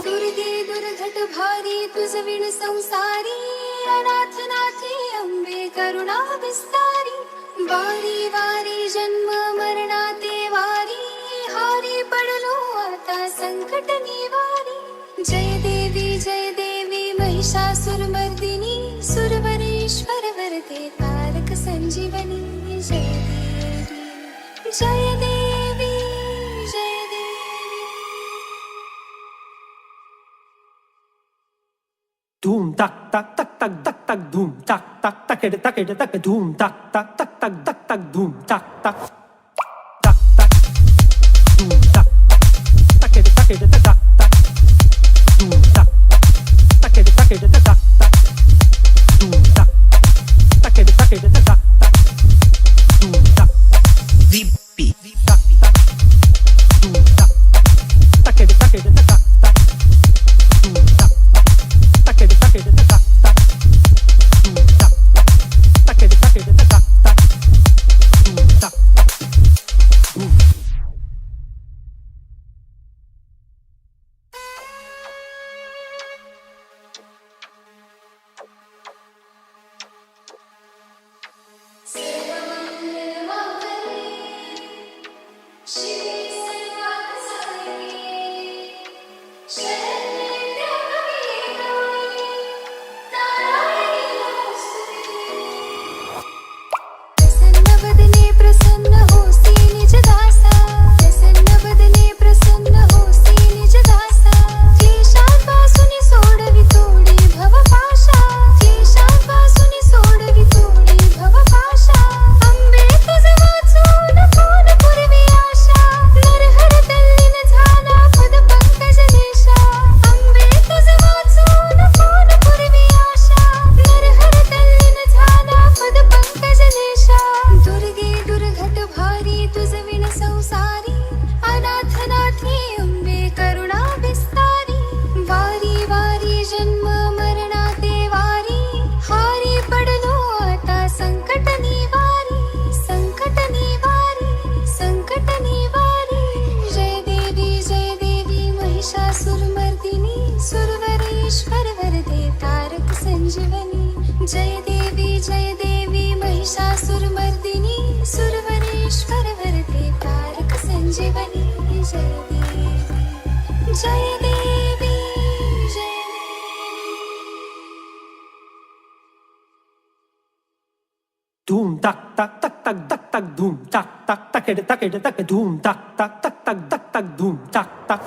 दुर्गे दुर्घट भारी तुझ विण संसारी, अनाथ नाथे अंबे करुणा विस्तारी. वारी वारी जन्म मरणाते वारी, हारी पडलो आता संकट निवारी. जय देवी महिषासुरमर्दिनी, सुरवरेश्वर वरदे तारक संजीवनी. जय देवी जय देवी जय देवी. धूम तक तक तक तक तक तक धूम तक तक तक तक धूम तक तक तक तक तक तक धूम तक तक तक तक धूम तक तक तक तक तक धूम तक तक तक तक तक धूम तक तक तक तक तक धूम तक Vipi. तक तक धूम तक तक तक तक तक धूम तक तक तक तक तक धूम तक तक तक तक तक धूम तक धूम. प्रसन्न वदने प्रसन्न होसी निज दासा, प्रसन्न वदने प्रसन्न होसी निज दासा. क्लेशांपासून सोडवी तोडी भवपाशा, क्लेशांपासून सोडवी तोडी भवपाशा. अंबे तुझ वाचून कोण पुरवी आशा, नरहर तल्लीन झाला पद पंकज देशा. अंबे तुझ वाचून कोण पुरवी आशा, नरहर तल्लीन झाला पद पंकज देशा. दुर्गे दुर्घट भारी तुझ विण संसारी, अनाथ नाथे अंबे करुणा विस्तारी. वारी वारी जन्म मरणाते वारी, हारी पडलो आता संकट निवारी. संकट निवारी संकट निवारी. जय देवी महिषासुरमर्दिनी, सुरवरेश्वर वरदे तारक संजीवनी. जय देवी महिषासुरमर्दिनी, सुरवरेश्वर वरदे तारक संजीवनी. जय देवी जय देवी जय देवी. धूम तक तक तक तक तक तक धूम तक तक तक तक धूम तक तक तक तक तक धूम तक तक